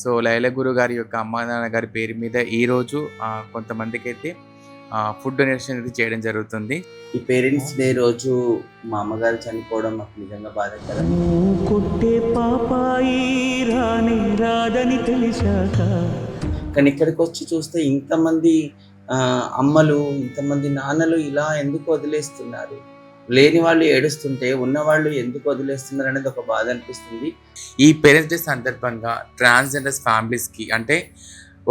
So Laila గురు గారి యొక్క అమ్మా నాన్న గారి పేరు మీద ఈరోజు కొంతమందికైతే ఫుడ్ డొనేషన్ అనేది చేయడం జరుగుతుంది. ఈ పేరెంట్స్ డే రోజు మా అమ్మగారు చనిపోవడం మాకు నిజంగా బాధాకరం. కొట్టే పాపాయి రాని రాదని తెలిసాక కానీ ఇక్కడికి వచ్చి చూస్తే ఇంతమంది అమ్మలు, ఇంతమంది నాన్నలు ఇలా ఎందుకు వదిలేస్తున్నారు? లేని వాళ్ళు ఏడుస్తుంటే ఉన్నవాళ్ళు ఎందుకు వదిలేస్తున్నారు అనేది ఒక బాధ అనిపిస్తుంది. ఈ పేరెంట్స్ డే సందర్భంగా ట్రాన్స్జెండర్స్ ఫ్యామిలీస్కి, అంటే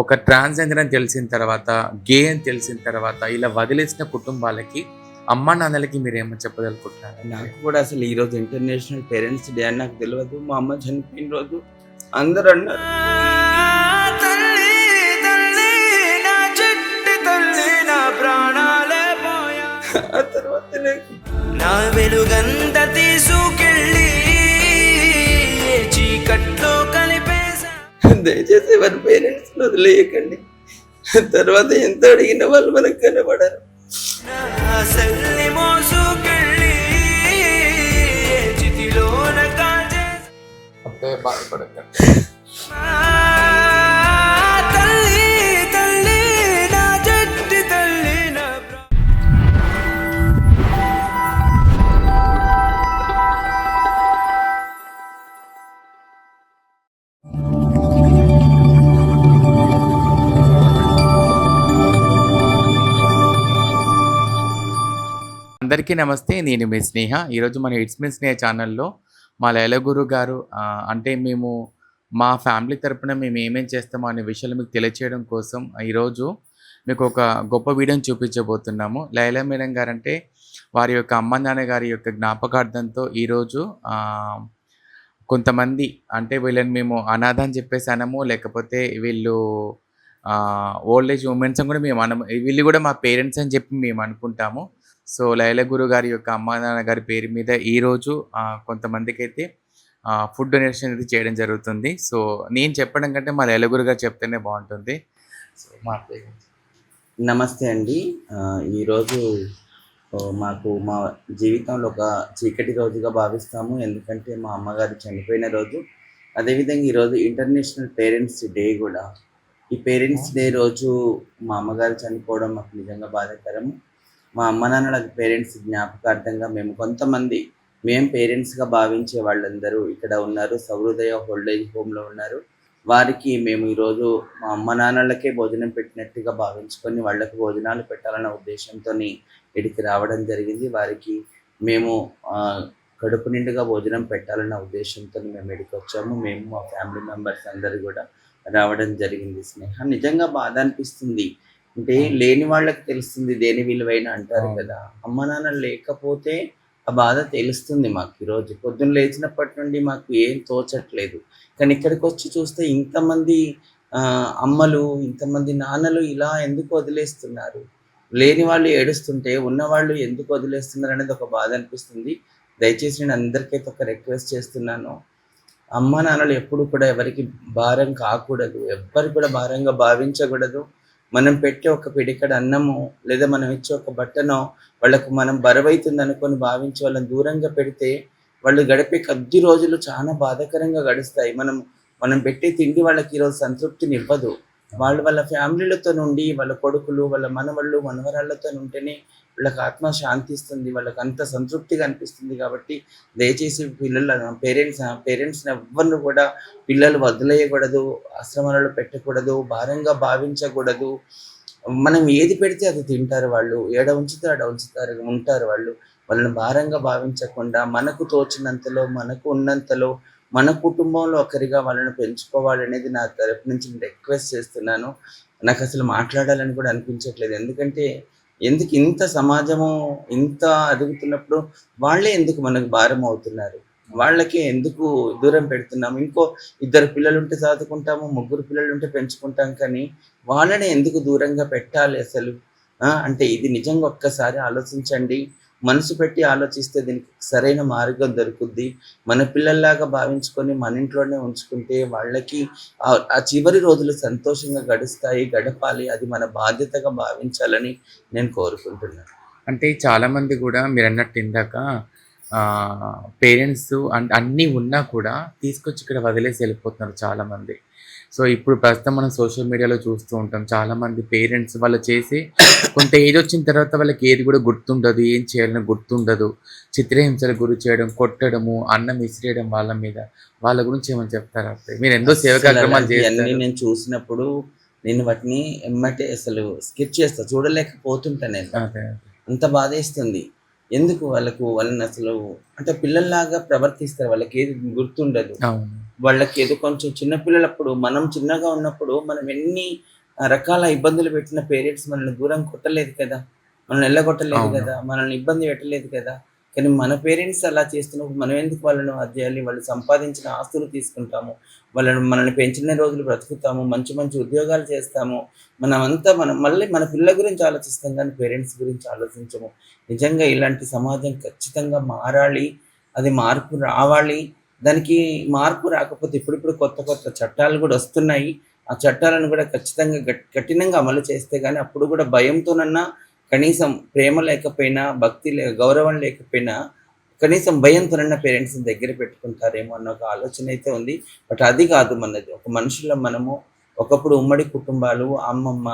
ఒక ట్రాన్స్జెండర్ అని తెలిసిన తర్వాత, గే అని తెలిసిన తర్వాత ఇలా వదిలేసిన కుటుంబాలకి, అమ్మా నాన్నలకి మీరు ఏమని చెప్పదలుకుంటున్నారు? నాకు కూడా అసలు ఈరోజు ఇంటర్నేషనల్ పేరెంట్స్ డే అని నాకు తెలియదు. మా అమ్మ చనిపోయిన రోజు అందరూ అన్నారు ఆ తర్వాత నా వెలుగంత తీసుకెళ్ళి చీకట్లో కలిపేసా. దయచేసి ఎవరి పేరెంట్స్ వదిలేయకండి. తర్వాత ఎంత అడిగిన వాళ్ళు మనకు కనబడరు. నా అసల్ని మోసుకెళ్ళి చితిలోన కాల్చేసా. తల్లి తల్లి నా జట్టి తల్లి నా అందరికీ నమస్తే, నేను మీ స్నేహ. ఈరోజు మన ఇట్స్ మీ స్నేహ ఛానల్లో మా లైలా గురు గారు అంటే మేము మా ఫ్యామిలీ తరపున మేము ఏమేం చేస్తామో అనే విషయాలు మీకు తెలియచేయడం కోసం ఈరోజు మీకు ఒక గొప్ప వీడియోని చూపించబోతున్నాము. లైలా మేడం గారు అంటే వారి యొక్క అమ్మ నాన్న గారి యొక్క జ్ఞాపకార్థంతో ఈరోజు కొంతమంది, అంటే వీళ్ళని మేము అనాథ అని చెప్పేసి అనము, లేకపోతే వీళ్ళు ఓల్డ్ ఏజ్ ఉమెన్స్ అని కూడా మేము అనము, వీళ్ళు కూడా మా పేరెంట్స్ అని చెప్పి మేము అనుకుంటాము. సో లైలా గురు గారి యొక్క అమ్మా నాన్న గారి పేరు మీద ఈరోజు కొంతమందికైతే ఫుడ్ డొనేషన్ అనేది చేయడం జరుగుతుంది. సో నేను చెప్పడం కంటే మా లైలా గురు గారు చెప్తేనే బాగుంటుంది. సో మా నమస్తే అండి. ఈరోజు మాకు మా జీవితంలో ఒక చీకటి రోజుగా భావిస్తాము. ఎందుకంటే మా అమ్మగారు చనిపోయిన రోజు, అదేవిధంగా ఈరోజు ఇంటర్నేషనల్ పేరెంట్స్ డే కూడా. ఈ పేరెంట్స్ డే రోజు మా అమ్మగారు చనిపోవడం మాకు నిజంగా బాధాకరము. మా అమ్మ నాన్నల పేరెంట్స్ జ్ఞాపకార్థంగా మేము పేరెంట్స్గా భావించే వాళ్ళందరూ ఇక్కడ ఉన్నారు. సహృదయ ఓల్డ్ ఏజ్ హోమ్లో ఉన్నారు. వారికి మేము ఈరోజు మా అమ్మ నాన్నలకే భోజనం పెట్టినట్టుగా భావించుకొని వాళ్ళకు భోజనాలు పెట్టాలన్న ఉద్దేశంతో ఇక్కడికి రావడం జరిగింది. వారికి మేము కడుపు నిండుగా భోజనం పెట్టాలన్న ఉద్దేశంతో మేము ఇక్కడికి వచ్చాము. మేము మా ఫ్యామిలీ మెంబర్స్ అందరూ కూడా రావడం జరిగింది. స్నేహ నిజంగా బాధ అనిపిస్తుంది. అంటే లేని వాళ్ళకి తెలుస్తుంది దేని విలువైన అంటారు కదా. అమ్మ నాన్న లేకపోతే ఆ బాధ తెలుస్తుంది మాకు. ఈరోజు పొద్దున్న లేచినప్పటి నుండి మాకు ఏం తోచట్లేదు. కానీ ఇక్కడికి వచ్చి చూస్తే ఇంతమంది అమ్మలు, ఇంతమంది నాన్నలు ఇలా ఎందుకు వదిలేస్తున్నారు? లేని వాళ్ళు ఏడుస్తుంటే ఉన్నవాళ్ళు ఎందుకు వదిలేస్తున్నారు అనేది ఒక బాధ అనిపిస్తుంది. దయచేసి నేను అందరికైతే ఒక రిక్వెస్ట్ చేస్తున్నాను, అమ్మ నాన్నలు ఎప్పుడు కూడా ఎవరికి భారం కాకూడదు, ఎవ్వరు కూడా భారంగా భావించకూడదు. మనం పెట్టే ఒక పిడికడ అన్నము లేదా మనం ఇచ్చే ఒక బట్టనో వాళ్ళకు మనం బరువైతుంది అనుకొని భావించి వాళ్ళని దూరంగా పెడితే వాళ్ళు గడిపే కొద్ది రోజులు చాలా బాధాకరంగా గడుస్తాయి. మనం పెట్టే తిండి వాళ్ళకి ఈరోజు సంతృప్తిని ఇవ్వదు. వాళ్ళ ఫ్యామిలీలతో నుండి వాళ్ళ కొడుకులు, వాళ్ళ మనవళ్ళు, మనవరాళ్ళతో ఉంటేనే వాళ్ళకి ఆత్మ శాంతిస్తుంది, వాళ్ళకి అంత సంతృప్తిగా అనిపిస్తుంది. కాబట్టి దయచేసి పేరెంట్స్ని ఎవ్వరిని కూడా పిల్లలు వదిలేయకూడదు, ఆశ్రమాలలో పెట్టకూడదు, భారంగా భావించకూడదు. మనం ఏది పెడితే అది తింటారు వాళ్ళు, ఏడ ఉంచితే ఆడ ఉంటారు వాళ్ళు. వాళ్ళని భారంగా భావించకుండా మనకు తోచినంతలో, మనకు ఉన్నంతలో, మన కుటుంబంలో ఒకరిగా వాళ్ళని పెంచుకోవాలనేది నా తరపు నుంచి రిక్వెస్ట్ చేస్తున్నాను. నాకు అసలు మాట్లాడాలని కూడా అనిపించట్లేదు. ఎందుకంటే ఎందుకు ఇంత సమాజము ఇంత ఎదుగుతున్నప్పుడు వాళ్ళే ఎందుకు మనకు భారం అవుతున్నారు? వాళ్ళకే ఎందుకు దూరం పెడుతున్నాము? ఇంకో 2 పిల్లలు ఉంటే చదువుకుంటాము, 3 పిల్లలు ఉంటే పెంచుకుంటాం, కానీ వాళ్ళని ఎందుకు దూరంగా పెట్టాలి అసలు? అంటే ఇది నిజంగా ఒక్కసారి ఆలోచించండి. మనసు పెట్టి ఆలోచిస్తే దీనికి సరైన మార్గం దొరుకుద్ది. మన పిల్లల్లాగా భావించుకొని మన ఇంట్లోనే ఉంచుకుంటే వాళ్ళకి ఆ చివరి రోజులు సంతోషంగా గడపాలి. అది మన బాధ్యతగా భావించాలని నేను కోరుకుంటున్నాను. అంటే చాలామంది కూడా మీరు అన్నట్టు ఇందాక పేరెంట్స్ అన్నీ ఉన్నా కూడా తీసుకొచ్చి ఇక్కడ వదిలేసి వెళ్ళిపోతున్నారు చాలామంది. సో ఇప్పుడు ప్రస్తుతం మనం సోషల్ మీడియాలో చూస్తూ ఉంటాం. చాలామంది పేరెంట్స్ వాళ్ళు చేసి కొంత ఏజ్ వచ్చిన తర్వాత వాళ్ళకి ఏది కూడా గుర్తుండదు. ఏం చేయాలని గుర్తుండదు. చిత్రహింసలకు గురి చేయడం, కొట్టడము, అన్నం విసిరేయడం వాళ్ళ మీద. వాళ్ళ గురించి ఏమైనా చెప్తారా అత్తయ్య? మీరు ఎంతో సేవా అసలు కార్యక్రమాలు అలాంటివన్నీ చేస్తారు. నేను చూసినప్పుడు నేను వాటిని ఎమ్మటే అసలు స్కిప్ చేస్తా, చూడలేకపోతుంటా నేను. అదే. అంత బాధేస్తుంది. ఎందుకు వాళ్ళని అసలు అంటే పిల్లల్లాగా ప్రవర్తిస్తారు. వాళ్ళకి ఏది గుర్తుండదు. అవును. వాళ్ళకి ఏదో కొంచెం చిన్న పిల్లలప్పుడు మనం చిన్నగా ఉన్నప్పుడు మనం ఎన్ని రకాల ఇబ్బందులు పెట్టిన పేరెంట్స్ మనల్ని దూరం కొట్టలేదు కదా! మనల్ని ఎల్లగొట్టలేదు అవును. కదా! మనల్ని ఇబ్బంది పెట్టలేదు కదా! కానీ మన పేరెంట్స్ అలా చేస్తున్నప్పుడు మనం ఎందుకు వాళ్ళను అది చేయాలి? వాళ్ళు సంపాదించిన ఆస్తులు తీసుకుంటాము. మనల్ని పెంచిన రోజులు బ్రతుకుతాము. మంచి మంచి ఉద్యోగాలు చేస్తాము. మనం మళ్ళీ మన పిల్లల గురించి ఆలోచిస్తాం కానీ పేరెంట్స్ గురించి ఆలోచించము. నిజంగా ఇలాంటి సమాజం ఖచ్చితంగా మారాలి. అది మార్పు రావాలి. దానికి మార్పు రాకపోతే ఇప్పుడిప్పుడు కొత్త కొత్త చట్టాలు కూడా వస్తున్నాయి. ఆ చట్టాలను కూడా ఖచ్చితంగా కఠినంగా అమలు చేస్తే గానీ అప్పుడు కూడా భయంతోనన్నా కనీసం ప్రేమ లేకపోయినా, గౌరవం లేకపోయినా కనీసం భయంతోనన్నా పేరెంట్స్‌ని దగ్గర పెట్టుకుంటారేమో అన్న ఒక ఆలోచన అయితే ఉంది. బట్ అది కాదు మనది. ఒక మనుషులం మనము. ఒకప్పుడు ఉమ్మడి కుటుంబాలు అమ్మమ్మ,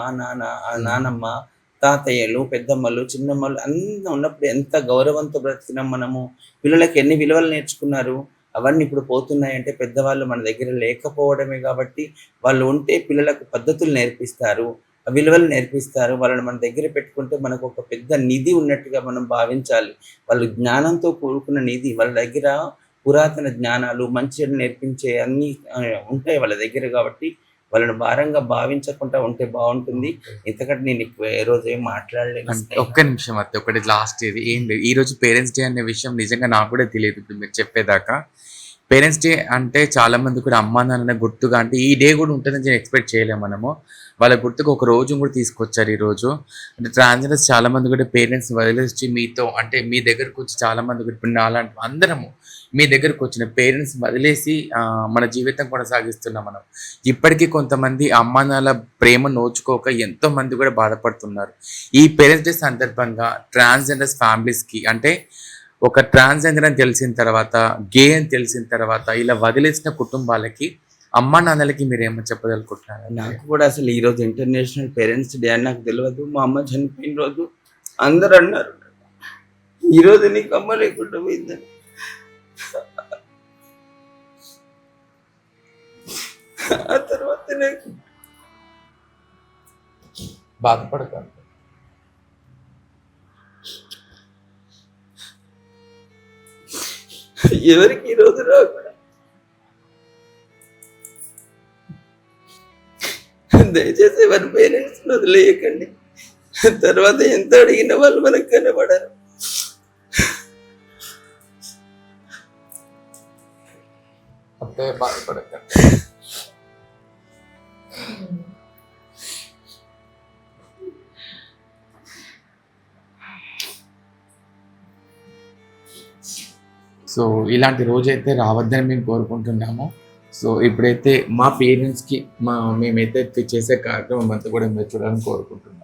నానమ్మ, తాతయ్యలు, పెద్దమ్మలు, చిన్నమ్మలు అందరూ ఉన్నప్పుడు ఎంత గౌరవంతో బ్రతికినాం మనము. పిల్లలకి ఎన్ని విలువలు నేర్చుకున్నారు. అవన్నీ ఇప్పుడు పోతున్నాయంటే పెద్దవాళ్ళు మన దగ్గర లేకపోవడమే కాబట్టి, వాళ్ళు ఉంటే పిల్లలకు పద్ధతులు నేర్పిస్తారు. విలువలు నేర్పిస్తారు. వాళ్ళని మన దగ్గర పెట్టుకుంటే మనకు ఒక పెద్ద నిధి ఉన్నట్టుగా మనం భావించాలి. వాళ్ళు జ్ఞానంతో కూడుకున్న నిధి. వాళ్ళ దగ్గర పురాతన జ్ఞానాలు, మంచి చెడు నేర్పించే అన్నీ ఉంటాయి వాళ్ళ దగ్గర కాబట్టి, వాళ్ళని భారంగా భావించకుండా ఉంటే బావుంటుంది. ఇంతకంటే నేను ఏ రోజు ఏం మాట్లాడలేను అంటే స్నేహ. ఒక్క నిమిషం అత్తయ్య. ఒకటి లాస్ట్ ఇది ఏం లేదు. ఈరోజు పేరెంట్స్ డే అనే విషయం నిజంగా నాకు కూడా తెలియదు ఇప్పుడు మీరు చెప్పేదాకా. పేరెంట్స్ డే అంటే చాలామంది కూడా అమ్మా, నాన్న గుర్తుగా అంటే ఈ డే కూడా ఉంటుందని నేను ఎక్స్‌పెక్ట్ చేయలేము మనము. వాళ్ళ గుర్తుకు ఒక రోజును కూడా తీసుకొచ్చారు ఈరోజు. అంటే ట్రాన్స్‌జెండర్స్ చాలామంది కూడా పేరెంట్స్‌ని వదిలేసి మీతో అంటే మీ దగ్గరకొచ్చి చాలామంది కూడా ఇప్పుడు నాలాంటి అందరము మీ దగ్గరకొచ్చిన పేరెంట్స్‌ని వదిలేసి మన జీవితం కొనసాగిస్తున్నాం మనం. ఇప్పటికీ కొంతమంది అమ్మా, నాన్నల ప్రేమ నోచుకోక ఎంతోమంది కూడా బాధపడుతున్నారు. ఈ పేరెంట్స్ డే సందర్భంగా ట్రాన్స్‌జెండర్స్ ఫ్యామిలీస్‌కి అంటే ఒక ట్రాన్స్‌జెండర్ అని తెలిసిన తర్వాత, గే అని తెలిసిన తర్వాత ఇలా వదిలేసిన కుటుంబాలకి, అమ్మా, నాన్నలకి మీరేమని చెప్పదలుకుంటున్నారు? నాకు కూడా అసలు ఈరోజు ఇంటర్నేషనల్ పేరెంట్స్ డే అని నాకు తెలవదు. మా అమ్మ చనిపోయిన రోజు అందరూ అన్నారు, "ఈరోజు నీకు అమ్మ లేకుండా పోయిందని." ఆ తర్వాత నాకు బాధపడకండి. ఎవరికి ఈరోజు రాకుండా దయచేసి ఎవరి పేరెంట్స్‌ని వదిలేయకండి. తర్వాత ఎంత అడిగిన వాళ్ళు మనకు కనబడరు. అత్తయ్య బాధపడకండి. సో ఇలాంటి రోజైతే రావద్దని మేము కోరుకుంటున్నాము. సో ఇప్పుడైతే మా పేరెంట్స్‌కి మేమైతే చేసే కార్యక్రమం అంతా కూడా మీరు చూడాలని కోరుకుంటున్నాం.